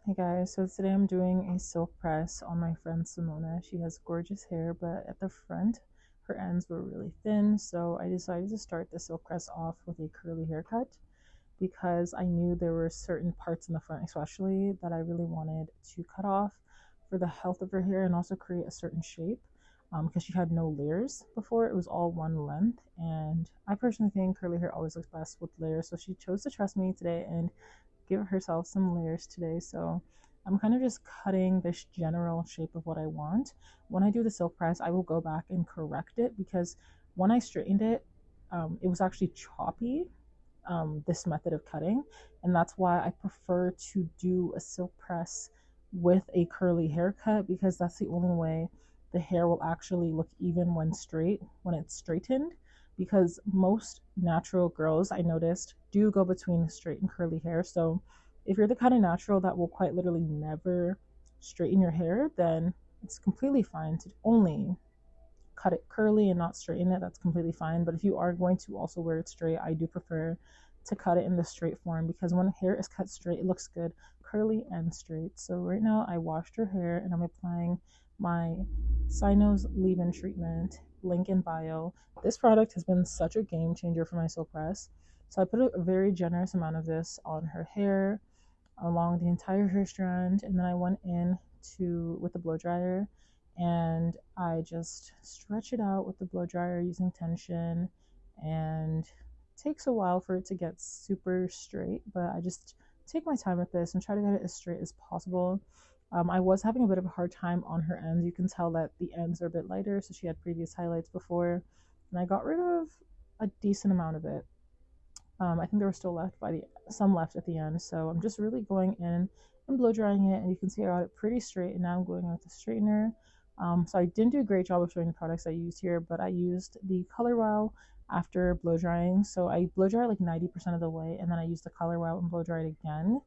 Hey guys, so today I'm doing a silk press on my friend Simona. She has gorgeous hair, but at the front, her ends were really thin, so I decided to start the silk press off with a curly haircut because I knew there were certain parts in the front, especially, that I really wanted to cut off for the health of her hair and also create a certain shape. Because she had no layers before, it was all one length, and I personally think curly hair always looks best with layers, so she chose to trust me today and give herself some layers today. So I'm kind of just cutting this general shape of what I want. When I do the silk press, I will go back and correct it because when I straightened it, it was actually choppy, this method of cutting. And that's why I prefer to do a silk press with a curly haircut because that's the only way the hair will actually look even when it's straightened, because most natural girls, I noticed, do go between straight and curly hair. So if you're the kind of natural that will quite literally never straighten your hair, then it's completely fine to only cut it curly and not straighten it. That's completely fine. But if you are going to also wear it straight, I do prefer to cut it in the straight form because when hair is cut straight, it looks good curly and straight. So right now I washed her hair and I'm applying my Sinos leave-in treatment, link in bio. This product has been such a game changer for my silk press. So I put a very generous amount of this on her hair along the entire hair strand, and then I went in to with the blow dryer and I just stretch it out with the blow dryer using tension, and it takes a while for it to get super straight, but I just take my time with this and try to get it as straight as possible. I was having a bit of a hard time on her ends. You can tell that the ends are a bit lighter, so she had previous highlights before, and I got rid of a decent amount of it. I think there was still left by the some left at the end, so I'm just really going in and blow drying it, and you can see I got it pretty straight. And now I'm going with the straightener. So I didn't do a great job of showing the products I used here, but I used the Color Wow after blow drying. So I blow dry like 90% of the way, and then I used the Color Wow and blow dry it again.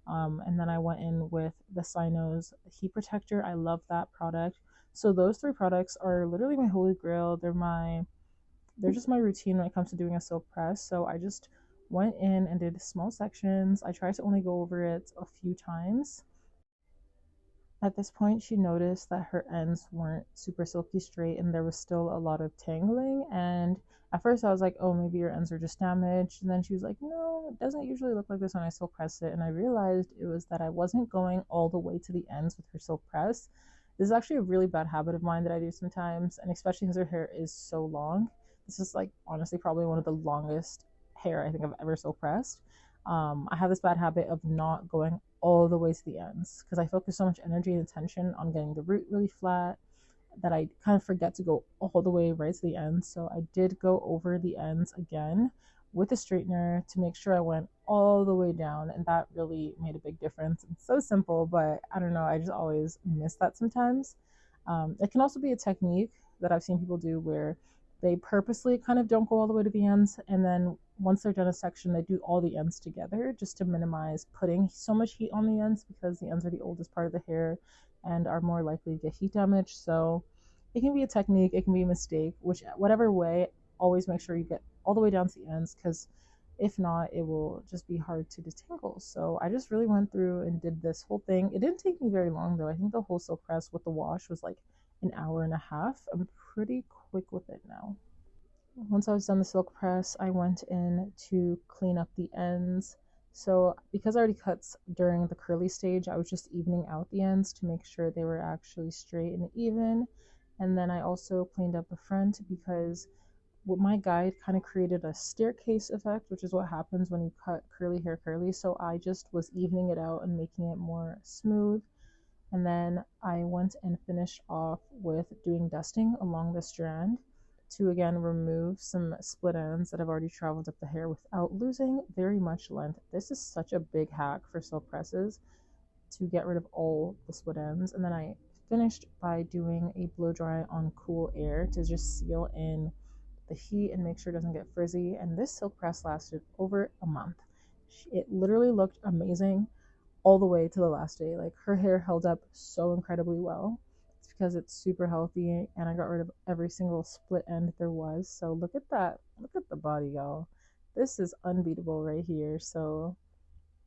And then I went in with the Sinos heat protector. I love that product. So those three products are literally my holy grail. They're just my routine when it comes to doing a silk press. So I just went in and did small sections. I tried to only go over it a few times. At this point, she noticed that her ends weren't super silky straight and there was still a lot of tangling. And at first, I was like, oh, maybe your ends are just damaged. And then she was like, no, it doesn't usually look like this when I silk press it. And I realized it was that I wasn't going all the way to the ends with her silk press. This is actually a really bad habit of mine that I do sometimes, and especially because her hair is so long. This is like honestly probably one of the longest hair I think I've ever silk pressed. I have this bad habit of not going all the way to the ends because I focus so much energy and attention on getting the root really flat that I kind of forget to go all the way right to the end. So I did go over the ends again with a straightener to make sure I went all the way down, and that really made a big difference. It's so simple, but I don't know, I just always miss that sometimes. It can also be a technique that I've seen people do where they purposely kind of don't go all the way to the ends, and then once they're done a section, they do all the ends together just to minimize putting so much heat on the ends because the ends are the oldest part of the hair and are more likely to get heat damage. So it can be a technique, it can be a mistake, whatever way, always make sure you get all the way down to the ends because if not, it will just be hard to detangle. So I just really went through and did this whole thing. It didn't take me very long though. I think the whole silk press with the wash was like an hour and a half. I'm pretty quick with it now. Once I was done the silk press, I went in to clean up the ends. So because I already cut during the curly stage, I was just evening out the ends to make sure they were actually straight and even. And then I also cleaned up the front because what my guide kind of created a staircase effect, which is what happens when you cut curly hair curly. So I just was evening it out and making it more smooth. And then I went and finished off with doing dusting along the strand to again remove some split ends that have already traveled up the hair without losing very much length. This is such a big hack for silk presses to get rid of all the split ends. And then I finished by doing a blow dry on cool air to just seal in the heat and make sure it doesn't get frizzy. And this silk press lasted over a month. It literally looked amazing all the way to the last day. Like her hair held up so incredibly well. It's because it's super healthy and I got rid of every single split end there was. So look at that. Look at the body, y'all. This is unbeatable right here. So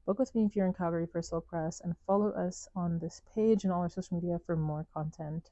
Book with me if you're in Calgary for silk press, and follow us on this page and all our social media for more content.